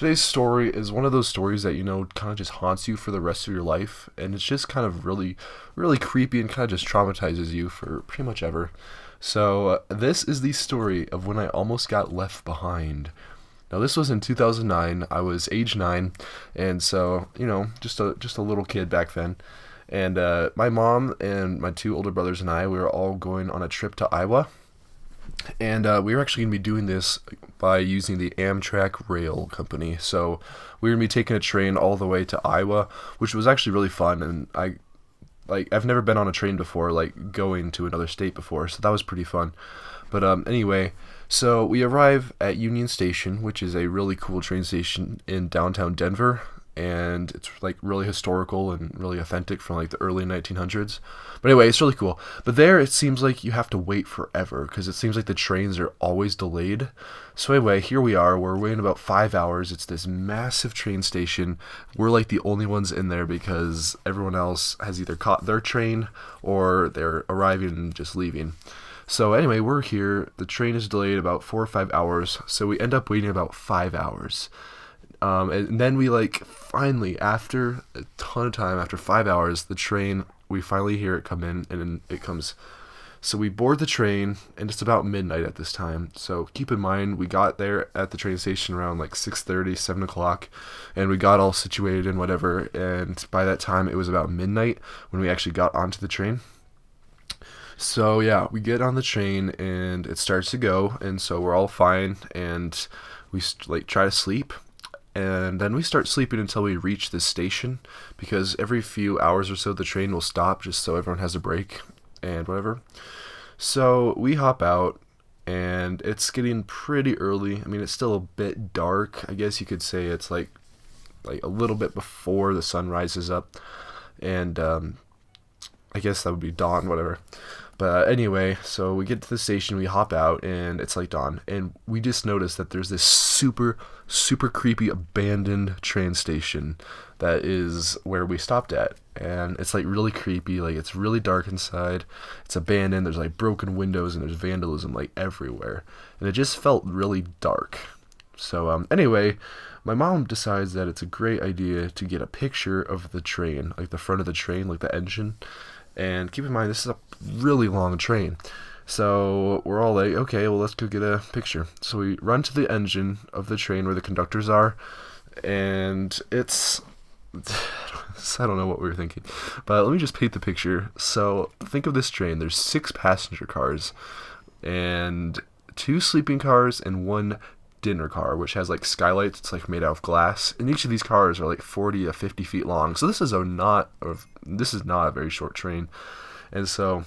Today's story is one of those stories that, kind of just haunts you for the rest of your life. And it's just kind of really, really creepy and kind of just traumatizes you for pretty much ever. So, this is the story of when I almost got left behind. Now, this was in 2009. I was age 9. And so, just a little kid back then. And my mom and my two older brothers and I, we were all going on a trip to Iowa. And we were actually going to be doing this by using the Amtrak Rail Company. So we were going to be taking a train all the way to Iowa, which was actually really fun. And I've never been on a train before, like going to another state before, so that was pretty fun. But anyway, so we arrive at Union Station, which is a really cool train station in downtown Denver, and it's like really historical and really authentic from like the early 1900s. But anyway, it's really cool. But there, it seems like you have to wait forever because it seems like the trains are always delayed. So anyway, here we are. We're waiting about 5 hours. It's this massive train station. We're like the only ones in there because everyone else has either caught their train or they're arriving and just leaving. So anyway, we're here. The train is delayed about 4 or 5 hours. So we end up waiting about 5 hours. And then we finally, after a ton of time, after 5 hours, the train, we finally hear it come in, and it comes. So we board the train, and it's about midnight at this time. So keep in mind, we got there at the train station around 6:30, 7 o'clock, and we got all situated and whatever. And by that time, it was about midnight when we actually got onto the train. So yeah, we get on the train, and it starts to go, and so we're all fine, and we try to sleep. And then we start sleeping until we reach the station, because every few hours or so the train will stop just so everyone has a break and whatever. So we hop out, and it's getting pretty early. I mean, it's still a bit dark. I guess you could say it's like a little bit before the sun rises up, and I guess that would be dawn, whatever. But anyway, so we get to the station, we hop out, and it's like dawn. And we just notice that there's this super, super creepy abandoned train station that is where we stopped at. And it's really creepy, it's really dark inside. It's abandoned, there's broken windows, and there's vandalism everywhere. And it just felt really dark. So anyway, my mom decides that it's a great idea to get a picture of the train, the front of the train, the engine. And keep in mind, this is a really long train. So we're all like, okay, well, let's go get a picture. So we run to the engine of the train where the conductors are. And it's... I don't know what we were thinking. But let me just paint the picture. So think of this train. There's 6 passenger cars. And 2 sleeping cars and 1 dinner car, which has skylights. It's made out of glass, and each of these cars are 40 to 50 feet long. So this is not a very short train. And so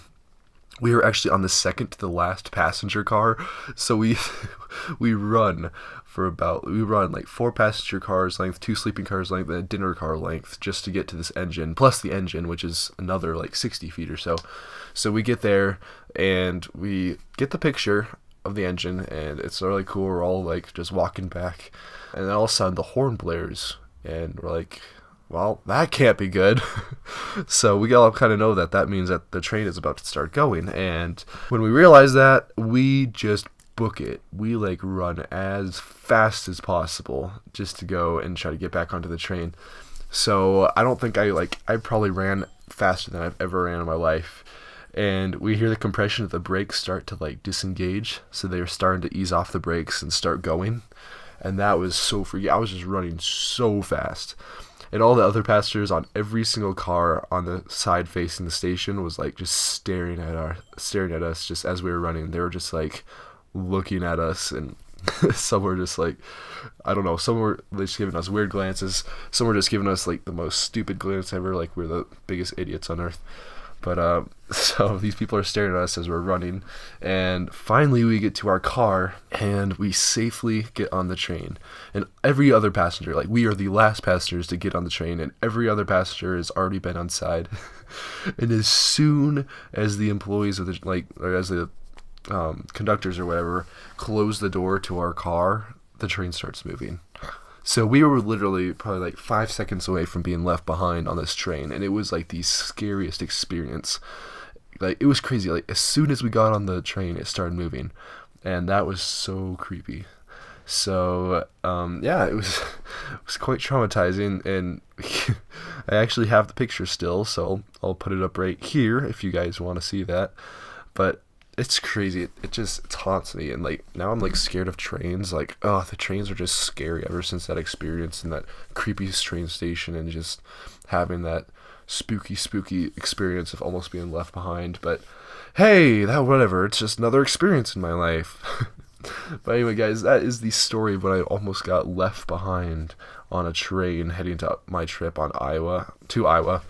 we were actually on the second to the last passenger car. So we run 4 passenger cars length, 2 sleeping cars length, and a dinner car length just to get to this engine, plus the engine, which is another 60 feet or so. So we get there and we get the picture of the engine, and it's really cool. We're all just walking back, and then all of a sudden the horn blares, and we're like, well, that can't be good. So we all kind of know that means that the train is about to start going. And when we realize that, we just book it. We run as fast as possible just to go and try to get back onto the train. So I don't think I probably ran faster than I've ever ran in my life. And we hear the compression of the brakes start to disengage, so they were starting to ease off the brakes and start going. And that was so freaky. I was just running so fast. And all the other passengers on every single car on the side facing the station was just staring at us just as we were running. They were just looking at us, and some were just I don't know, some were just giving us weird glances. Some were just giving us the most stupid glance ever, we're the biggest idiots on earth. But so these people are staring at us as we're running, and finally we get to our car, and we safely get on the train. And every other passenger, we are the last passengers to get on the train, and every other passenger has already been on side. And as soon as the employees of the or as the conductors or whatever close the door to our car, the train starts moving. So we were literally probably 5 seconds away from being left behind on this train, and it was the scariest experience. It was crazy. As soon as we got on the train, it started moving, and that was so creepy. So yeah, was quite traumatizing, and I actually have the picture still, so I'll put it up right here if you guys want to see that. But it's crazy. It just taunts me, and like now I'm like scared of trains. Like, oh, the trains are just scary ever since that experience and that creepy train station, and just having that spooky experience of almost being left behind. But hey, that whatever. It's just another experience in my life. But anyway, guys, that is the story of when I almost got left behind on a train heading to my trip to Iowa.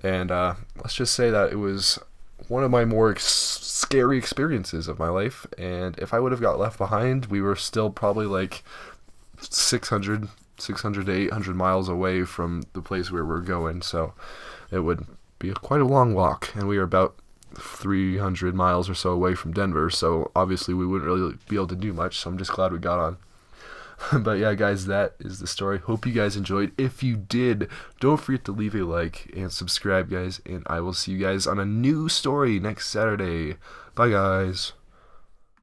And let's just say that it was one of my more scary experiences of my life. And if I would have got left behind, we were still probably like 600 to 800 miles away from the place where we're going. So it would be quite a long walk. And we are about 300 miles or so away from Denver, so obviously we wouldn't really be able to do much, so I'm just glad we got on. But yeah, guys, that is the story. Hope you guys enjoyed. If you did, don't forget to leave a like and subscribe, guys, and I will see you guys on a new story next Saturday. Bye, guys.